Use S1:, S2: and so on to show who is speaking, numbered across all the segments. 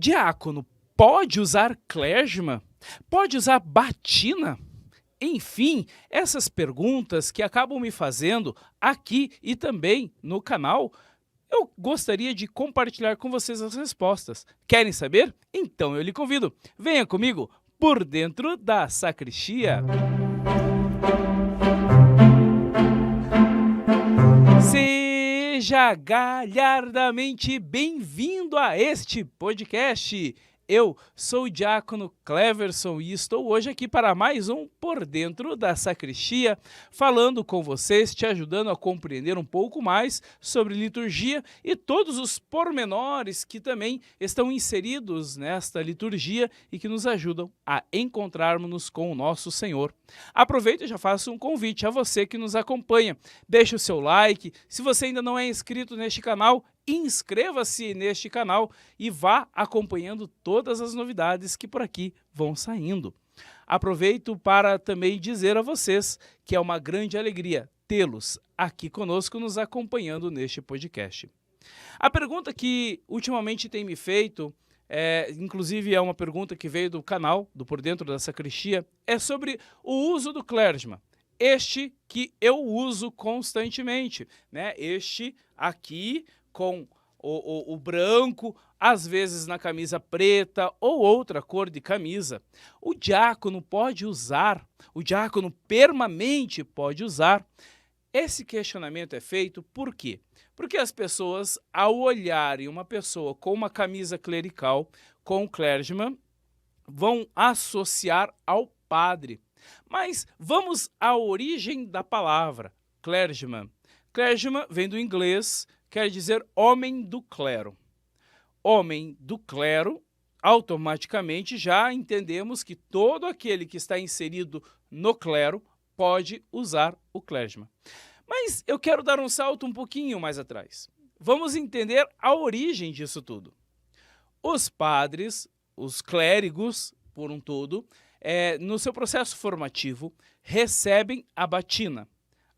S1: Diácono pode usar clergyman? Pode usar batina? Enfim, essas perguntas que acabam me fazendo aqui e também no canal, eu gostaria de compartilhar com vocês as respostas. Querem saber? Então eu lhe convido. Venha comigo por dentro da sacristia. Seja galhardamente bem-vindo a este podcast. Eu sou o Diácono Cleverson e estou hoje aqui para mais um Por Dentro da Sacristia, falando com vocês, te ajudando a compreender um pouco mais sobre liturgia e todos os pormenores que também estão inseridos nesta liturgia e que nos ajudam a encontrarmos-nos com o nosso Senhor. Aproveito e já faço um convite a você que nos acompanha. Deixe o seu like, se você ainda não é inscrito neste canal, inscreva-se neste canal e vá acompanhando todas as novidades que por aqui vão saindo. Aproveito para também dizer a vocês que é uma grande alegria tê-los aqui conosco nos acompanhando neste podcast. A pergunta que ultimamente tem me feito, inclusive é uma pergunta que veio do canal, do Por Dentro da Sacristia, é sobre o uso do clergyman. Este que eu uso constantemente, né? Este aqui com o branco, às vezes na camisa preta ou outra cor de camisa. O diácono pode usar, o diácono permanente pode usar. Esse questionamento é feito por quê? Porque as pessoas, ao olharem uma pessoa com uma camisa clerical, com o clergyman, vão associar ao padre. Mas vamos à origem da palavra, clergyman. Clergyman vem do inglês, quer dizer homem do clero. Homem do clero, automaticamente já entendemos que todo aquele que está inserido no clero pode usar o clergyman. Mas eu quero dar um salto um pouquinho mais atrás. Vamos entender a origem disso tudo. Os padres, os clérigos, por um todo, no seu processo formativo, recebem a batina.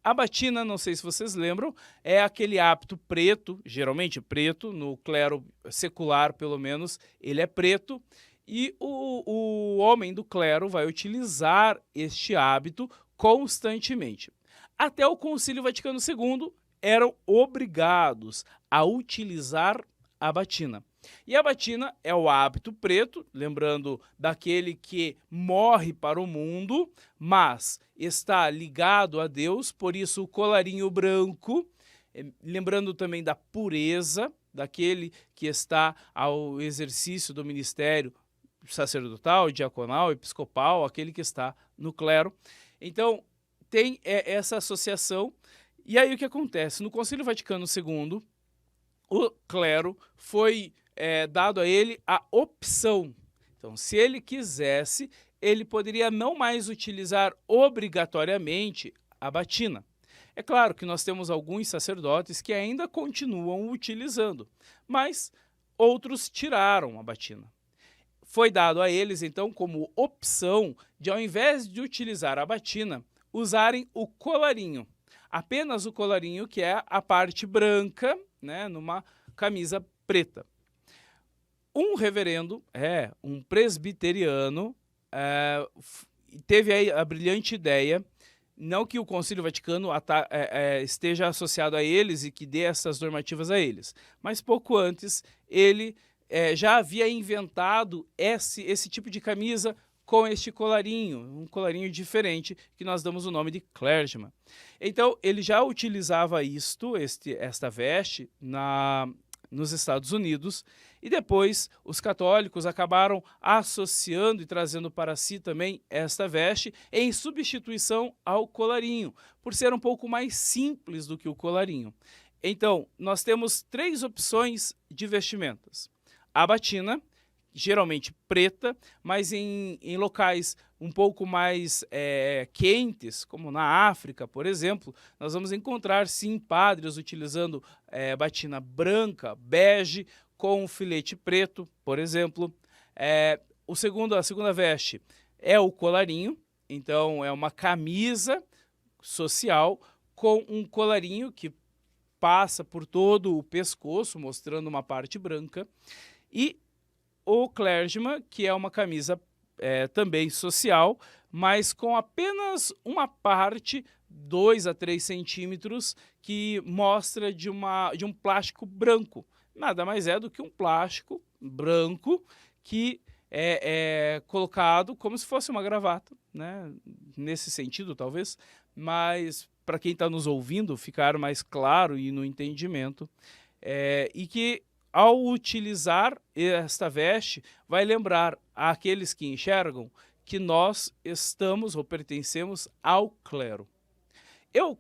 S1: A batina, não sei se vocês lembram, é aquele hábito preto, geralmente preto, no clero secular pelo menos, ele é preto, e o homem do clero vai utilizar este hábito constantemente. Até o Concílio Vaticano II eram obrigados a utilizar a batina. E a batina é o hábito preto, lembrando daquele que morre para o mundo, mas está ligado a Deus, por isso o colarinho branco, lembrando também da pureza, daquele que está ao exercício do ministério sacerdotal, diaconal, episcopal, aquele que está no clero. Então, tem essa associação. E aí o que acontece? No Concílio Vaticano II, o clero foi dado a ele a opção. Então, se ele quisesse, ele poderia não mais utilizar obrigatoriamente a batina. É claro que nós temos alguns sacerdotes que ainda continuam utilizando, mas outros tiraram a batina. Foi dado a eles, então, como opção de, ao invés de utilizar a batina, usarem o colarinho. Apenas o colarinho, que é a parte branca, né, numa camisa preta. Um reverendo, um presbiteriano, teve aí a brilhante ideia, não que o Concílio Vaticano esteja associado a eles e que dê essas normativas a eles, mas pouco antes ele já havia inventado esse tipo de camisa com este colarinho, um colarinho diferente, que nós damos o nome de clergyman. Então, ele já utilizava esta veste nos Estados Unidos, e depois os católicos acabaram associando e trazendo para si também esta veste em substituição ao colarinho, por ser um pouco mais simples do que o colarinho. Então, nós temos 3 opções de vestimentas. A batina, geralmente preta, mas em locais um pouco mais quentes, como na África, por exemplo, nós vamos encontrar sim padres utilizando batina branca, bege, com um filete preto, por exemplo. A segunda veste é o colarinho, então é uma camisa social com um colarinho que passa por todo o pescoço, mostrando uma parte branca, e o clergyman, que é uma camisa também social, mas com apenas uma parte, 2 a 3 centímetros, que mostra de um plástico branco. Nada mais é do que um plástico branco que é colocado como se fosse uma gravata, né? Nesse sentido, talvez, mas para quem está nos ouvindo ficar mais claro e no entendimento, e que ao utilizar esta veste vai lembrar àqueles que enxergam que nós estamos ou pertencemos ao clero. Eu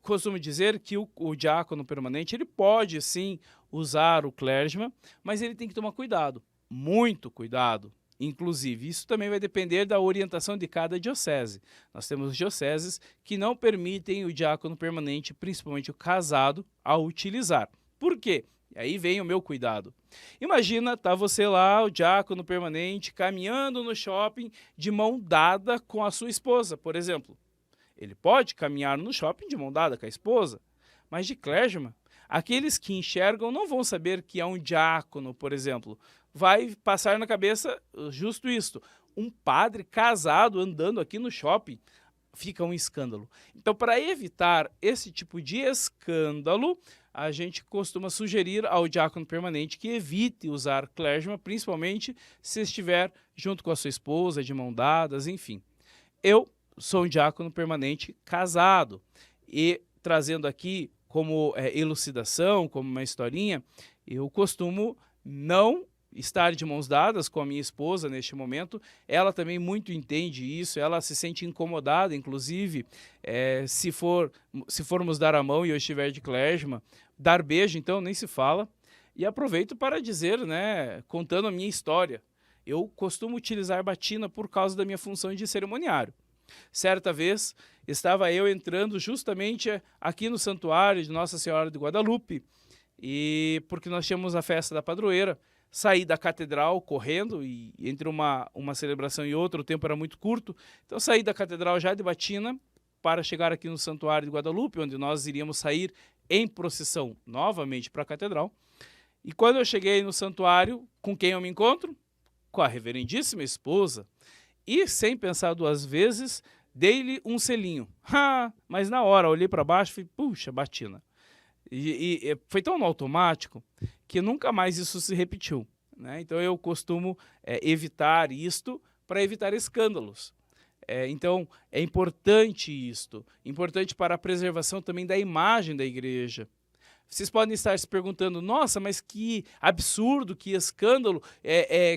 S1: costumo dizer que o diácono permanente ele pode sim usar o clergyman, mas ele tem que tomar cuidado, muito cuidado. Inclusive, isso também vai depender da orientação de cada diocese. Nós temos dioceses que não permitem o diácono permanente, principalmente o casado, a utilizar. Por quê? E aí vem o meu cuidado. Imagina, tá você lá, o diácono permanente, caminhando no shopping de mão dada com a sua esposa, por exemplo. Ele pode caminhar no shopping de mão dada com a esposa, mas de clergyman, aqueles que enxergam não vão saber que é um diácono, por exemplo. Vai passar na cabeça justo isto. Um padre casado andando aqui no shopping, fica um escândalo. Então, para evitar esse tipo de escândalo, a gente costuma sugerir ao diácono permanente que evite usar clergyman, principalmente se estiver junto com a sua esposa, de mão dadas, enfim. Eu sou um diácono permanente casado e trazendo aqui como elucidação, como uma historinha, eu costumo não estar de mãos dadas com a minha esposa neste momento. Ela também muito entende isso, ela se sente incomodada, inclusive, se formos dar a mão e eu estiver de clergyman, dar beijo, então, nem se fala. E aproveito para dizer, né, contando a minha história, eu costumo utilizar batina por causa da minha função de cerimoniário. Certa vez, estava eu entrando justamente aqui no santuário de Nossa Senhora de Guadalupe, e porque nós tínhamos a festa da padroeira, saí da catedral correndo, e entre uma celebração e outra o tempo era muito curto, então saí da catedral já de batina para chegar aqui no santuário de Guadalupe, onde nós iríamos sair em procissão novamente para a catedral. E quando eu cheguei no santuário, com quem eu me encontro? Com a reverendíssima esposa. E, sem pensar duas vezes, dei-lhe um selinho. Mas na hora, olhei para baixo e falei, puxa, batina. E foi tão no automático que nunca mais isso se repetiu, né? Então eu costumo evitar isto para evitar escândalos. Então é importante isto, importante para a preservação também da imagem da igreja. Vocês podem estar se perguntando, nossa, mas que absurdo, que escândalo,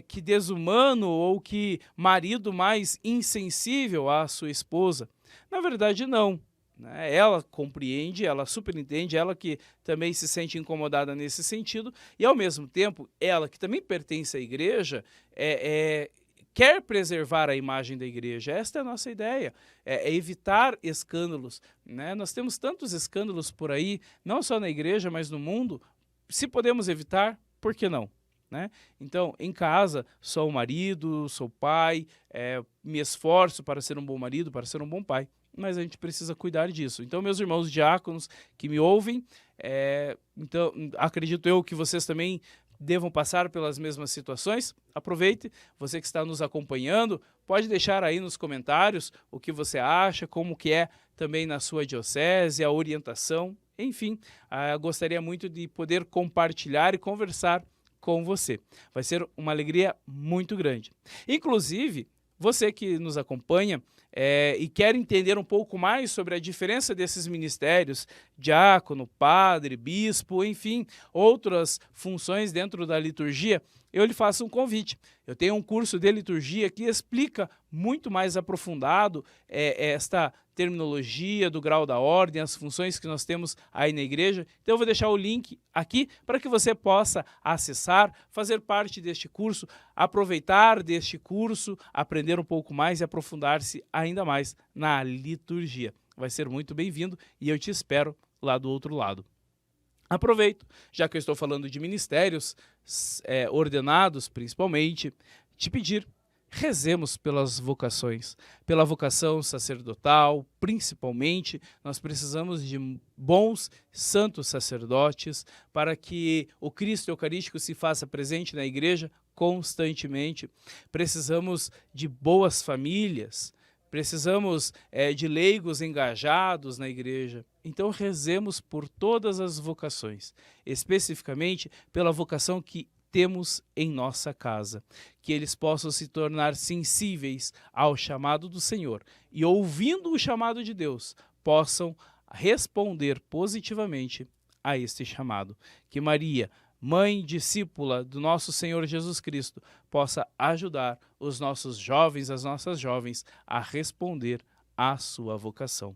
S1: que desumano ou que marido mais insensível à sua esposa. Na verdade, não. Né? Ela compreende, ela superentende, ela que também se sente incomodada nesse sentido, e ao mesmo tempo, ela que também pertence à igreja, quer preservar a imagem da igreja. Esta é a nossa ideia, é evitar escândalos, né? Nós temos tantos escândalos por aí, não só na igreja, mas no mundo. Se podemos evitar, por que não? Né? Então, em casa, sou o marido, sou pai, me esforço para ser um bom marido, para ser um bom pai, mas a gente precisa cuidar disso. Então, meus irmãos diáconos que me ouvem, então, acredito eu que vocês também devam passar pelas mesmas situações. Aproveite, você que está nos acompanhando, pode deixar aí nos comentários o que você acha, como que é também na sua diocese, a orientação, enfim, gostaria muito de poder compartilhar e conversar com você. Vai ser uma alegria muito grande. Inclusive, você que nos acompanha e quer entender um pouco mais sobre a diferença desses ministérios, diácono, padre, bispo, enfim, outras funções dentro da liturgia, eu lhe faço um convite. Eu tenho um curso de liturgia que explica muito mais aprofundado esta terminologia do grau da ordem, as funções que nós temos aí na igreja. Então eu vou deixar o link aqui para que você possa acessar, fazer parte deste curso, aproveitar deste curso, aprender um pouco mais e aprofundar-se ainda mais na liturgia. Vai ser muito bem-vindo e eu te espero lá do outro lado. Aproveito, já que eu estou falando de ministérios ordenados, principalmente, te pedir, rezemos pelas vocações, pela vocação sacerdotal, principalmente, nós precisamos de bons santos sacerdotes para que o Cristo Eucarístico se faça presente na igreja constantemente. Precisamos de boas famílias, precisamos de leigos engajados na igreja. Então rezemos por todas as vocações, especificamente pela vocação que temos em nossa casa, que eles possam se tornar sensíveis ao chamado do Senhor e, ouvindo o chamado de Deus, possam responder positivamente a este chamado. Que Maria, mãe discípula do nosso Senhor Jesus Cristo, possa ajudar os nossos jovens, as nossas jovens, a responder à sua vocação.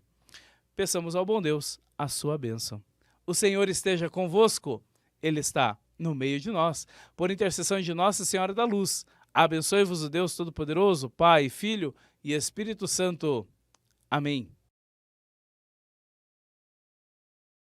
S1: Peçamos ao bom Deus a sua bênção. O Senhor esteja convosco, Ele está no meio de nós. Por intercessão de Nossa Senhora da Luz, abençoe-vos o Deus Todo-Poderoso, Pai, Filho e Espírito Santo. Amém.